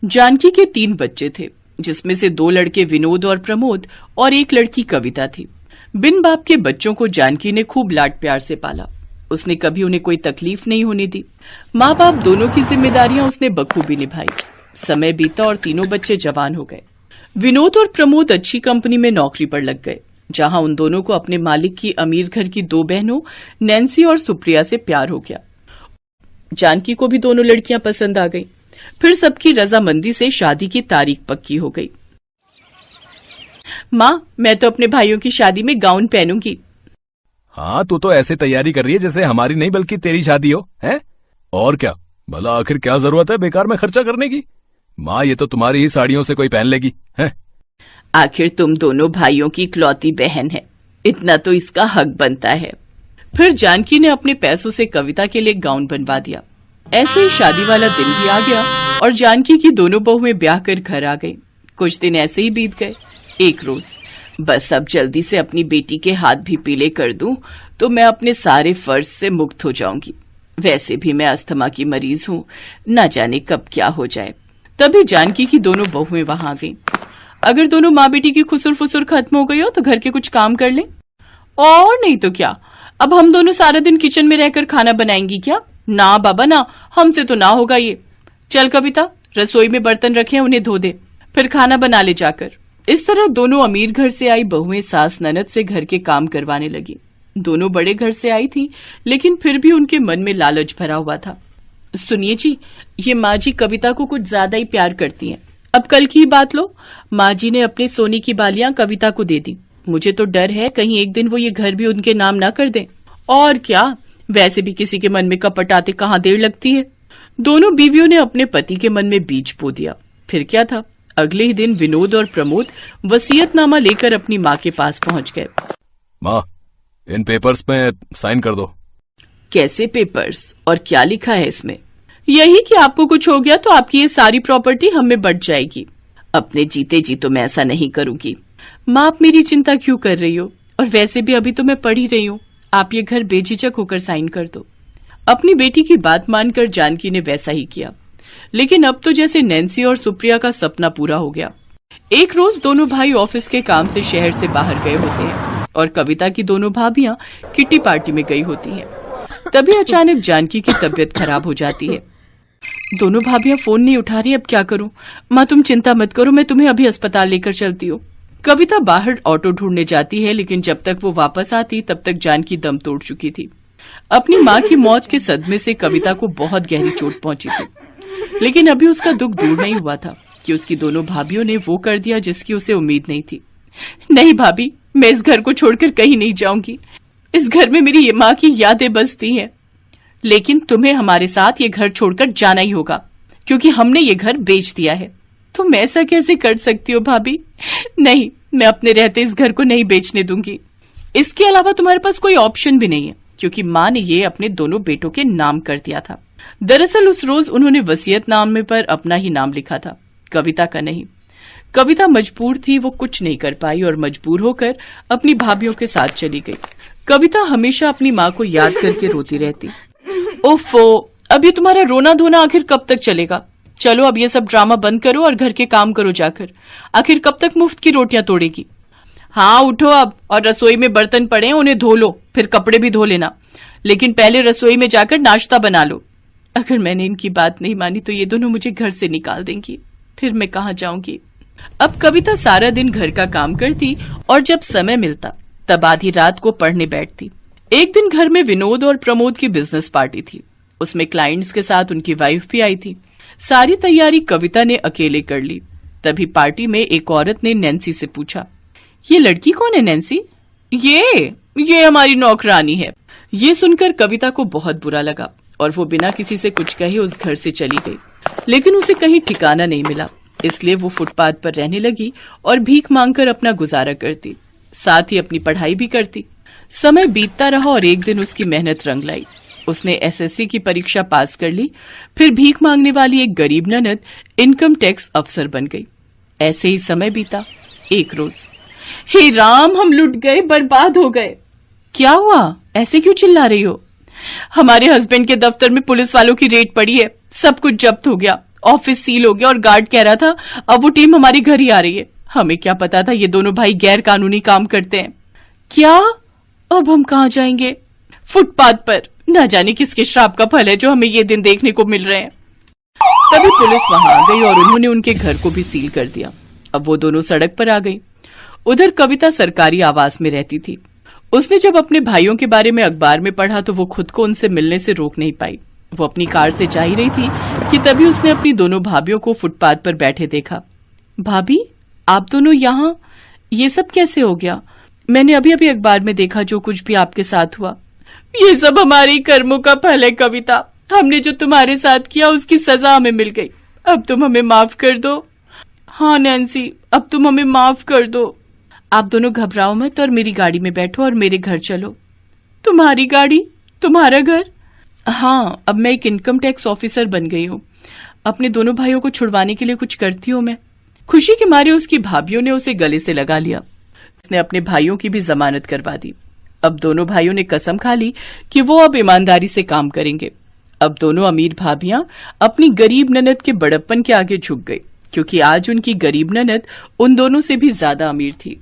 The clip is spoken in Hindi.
जानकी के 3 बच्चे थे, जिसमें से 2 लड़के विनोद और प्रमोद और 1 लड़की कविता थी। बिन बाप के बच्चों को जानकी ने खूब लाड प्यार से पाला। उसने कभी उन्हें कोई तकलीफ नहीं होने दी। माँ बाप दोनों की जिम्मेदारियां उसने बखूबी निभाई। समय बीता और तीनों बच्चे जवान हो गए। विनोद और प्रमोद अच्छी कंपनी में नौकरी पर लग गए, जहां उन दोनों को अपने मालिक की अमीर घर की 2 बहनों नैन्सी और सुप्रिया से प्यार हो गया। जानकी को भी दोनों लड़कियां पसंद आ गईं। फिर सबकी रजामंदी से शादी की तारीख पक्की हो गई। माँ, मैं तो अपने भाइयों की शादी में गाउन पहनूंगी। हाँ, तू तो ऐसे तैयारी कर रही है जैसे हमारी नहीं बल्कि तेरी शादी हो, हैं? और क्या भला आखिर क्या जरूरत है बेकार में खर्चा करने की? माँ, ये तो तुम्हारी ही साड़ियों से कोई पहन लेगी, हैं? आखिर तुम दोनों भाइयों की इकलौती बहन है, इतना तो इसका हक बनता है। फिर जानकी ने अपने पैसों से कविता के लिए गाउन बनवा दिया। ऐसे ही शादी वाला दिन भी आ गया और जानकी की दोनों बहुएं ब्याह कर घर आ गई। कुछ दिन ऐसे ही बीत गए। एक रोज, बस अब जल्दी से अपनी बेटी के हाथ भी पीले कर दूं तो मैं अपने सारे फर्ज से मुक्त हो जाऊंगी। वैसे भी मैं अस्थमा की मरीज हूँ, न जाने कब क्या हो जाए। तभी जानकी की दोनों बहुएं वहां आ गईं। अगर दोनों माँ बेटी की खुसुर फुसुर खत्म हो गई हो तो घर के कुछ काम कर लें, और नहीं तो क्या, अब हम दोनों सारा दिन किचन में रहकर खाना बनाएंगी क्या? ना बाबा ना, हमसे तो ना होगा ये। चल कविता, रसोई में बर्तन रखे हैं, उन्हें धो दे, फिर खाना बना ले जाकर। इस तरह दोनों अमीर घर से आई बहुएं सास ननद से घर के काम करवाने लगी। दोनों बड़े घर से आई थी, लेकिन फिर भी उनके मन में लालच भरा हुआ था। सुनिए जी, ये माँ जी कविता को कुछ ज्यादा ही प्यार करती हैं। अब कल की ही बात लो, माँ जी ने अपने सोने की बालियां कविता को दे दी। मुझे तो डर है कहीं एक दिन वो ये घर भी उनके नाम ना कर दें। और क्या, वैसे भी किसी के मन में कपट आते कहाँ देर लगती है। दोनों बीवियों ने अपने पति के मन में बीज बो दिया। फिर क्या था, अगले ही दिन विनोद और प्रमोद वसीयतनामा लेकर अपनी माँ के पास पहुंच गए। माँ, इन पेपर्स में साइन कर दो। कैसे पेपर्स और क्या लिखा है इसमें? यही कि आपको कुछ हो गया तो आपकी ये सारी प्रॉपर्टी हम में बंट जाएगी। अपने जीते जी तो मैं ऐसा नहीं करूंगी। माँ, आप मेरी चिंता क्यों कर रही हो? और वैसे भी अभी तो मैं पढ़ ही रही हूँ। आप ये घर बेझिझक होकर साइन कर दो। अपनी बेटी की बात मानकर जानकी ने वैसा ही किया। लेकिन अब तो जैसे नैन्सी और सुप्रिया का सपना पूरा हो गया। एक रोज दोनों भाई ऑफिस के काम से शहर से बाहर गए होते हैं और कविता की दोनों भाभियां किट्टी पार्टी में गई होती हैं। तभी अचानक जानकी की तबीयत खराब हो जाती है। दोनों भाभियां फोन नहीं उठा रही, अब क्या करूं? माँ, तुम चिंता मत करो, मैं तुम्हें अभी अस्पताल लेकर चलती हूँ। कविता बाहर ऑटो ढूंढने जाती है, लेकिन जब तक वो वापस आती तब तक जानकी दम तोड़ चुकी थी। अपनी माँ की मौत के सदमे से कविता को बहुत गहरी चोट पहुंची थी, लेकिन अभी उसका दुख दूर नहीं हुआ था कि उसकी दोनों भाभियों ने वो कर दिया जिसकी उसे उम्मीद नहीं थी। नहीं भाभी, मैं इस घर को छोड़कर कहीं नहीं जाऊंगी। इस घर में मेरी ये माँ की यादें बसती हैं, लेकिन तुम्हें हमारे साथ ये घर छोड़कर जाना ही होगा, क्योंकि हमने ये घर बेच दिया है। तुम ऐसा कैसे कर सकती हो भाभी? नहीं, मैं अपने रहते इस घर को नहीं बेचने दूंगी। इसके अलावा तुम्हारे पास कोई ऑप्शन भी नहीं है, क्योंकि माँ ने ये अपने दोनों बेटों के नाम कर दिया था। दरअसल उस रोज उन्होंने वसीयतनामे पर अपना ही नाम लिखा था, कविता का नहीं। कविता मजबूर थी, वो कुछ नहीं कर पाई और मजबूर होकर अपनी भाभियों के साथ चली गई। कविता हमेशा अपनी माँ को याद करके रोती रहती। ओफो, अब ये तुम्हारा रोना धोना आखिर कब तक चलेगा? चलो अब ये सब ड्रामा बंद करो और घर के काम करो जाकर। आखिर कब तक मुफ्त की रोटियां तोड़ेगी? हाँ उठो अब, और रसोई में बर्तन पड़े हैं उन्हें धो लो, फिर कपड़े भी धो लेना, लेकिन पहले रसोई में जाकर नाश्ता बना लो। अगर मैंने इनकी बात नहीं मानी तो ये दोनों मुझे घर से निकाल देंगी, फिर मैं कहाँ जाऊंगी। अब कविता सारा दिन घर का काम करती और जब समय मिलता तब आधी रात को पढ़ने बैठती। एक दिन घर में विनोद और प्रमोद की बिजनेस पार्टी थी। उसमें क्लाइंट्स के साथ उनकी वाइफ भी आई थी। सारी तैयारी कविता ने अकेले कर ली। तभी पार्टी में एक औरत ने नैन्सी से पूछा, ये लड़की कौन है नैन्सी? ये हमारी नौकरानी है। ये सुनकर कविता को बहुत बुरा लगा और वो बिना किसी से कुछ कहे उस घर से चली गई। लेकिन उसे कहीं ठिकाना नहीं मिला, इसलिए वो फुटपाथ पर रहने लगी और भीख मांगकर अपना गुजारा करती, साथ ही अपनी पढ़ाई भी करती। समय बीतता रहा और एक दिन उसकी मेहनत रंग लाई। उसने एसएससी की परीक्षा पास कर ली। फिर भीख मांगने वाली एक गरीब ननद इनकम टैक्स अफसर बन गई। ऐसे ही समय बीता। एक रोज, हे राम, हम लुट गए, बर्बाद हो गए। क्या हुआ? ऐसे क्यों चिल्ला रही हो? हमारे हस्बैंड के दफ्तर में पुलिस वालों की रेड पड़ी है, सब कुछ जब्त हो गया ऑफिस सील हो गया और गार्ड कह रहा था अब वो टीम हमारे घर ही आ रही है। हमें क्या पता था ये दोनों भाई गैर कानूनी काम करते हैं। क्या? अब हम कहाँ जाएंगे? फुटपाथ पर। न जाने किसके श्राप का फल है जो हमें ये दिन देखने को मिल रहे हैं। तभी पुलिस वहां आ गई और उन्होंने उनके घर को भी सील कर दिया। अब वो दोनों सड़क पर आ गई। उधर कविता सरकारी आवास में रहती थी। उसने जब अपने भाइयों के बारे में अखबार में पढ़ा तो वो खुद को उनसे मिलने से रोक नहीं पाई। वो अपनी कार से जा ही रही थी कि तभी उसने अपनी दोनों भाभियों को फुटपाथ पर बैठे देखा। भाभी, आप दोनों यहाँ? ये सब कैसे हो गया? मैंने अभी अभी अखबार में देखा जो कुछ भी आपके साथ हुआ। ये सब हमारे ही कर्मों का फल है कविता। हमने जो तुम्हारे साथ किया उसकी सजा हमें मिल गई। अब तुम हमें माफ कर दो। हाँ नैन्सी, अब तुम हमें माफ कर दो। आप दोनों घबराओ मत और मेरी गाड़ी में बैठो और मेरे घर चलो। तुम्हारी गाड़ी? तुम्हारा घर? हाँ, अब मैं एक इनकम टैक्स ऑफिसर बन गई हूँ। अपने दोनों भाइयों को छुड़वाने के लिए कुछ करती हूँ मैं। खुशी के मारे उसकी भाभियों ने उसे गले से लगा लिया। उसने अपने भाइयों की भी जमानत करवा दी। अब दोनों भाइयों ने कसम खा ली कि वो अब ईमानदारी से काम करेंगे। अब दोनों अमीर भाभियां अपनी गरीब ननद के बड़प्पन के आगे झुक गई, क्योंकि आज उनकी गरीब ननद उन दोनों से भी ज्यादा अमीर थी।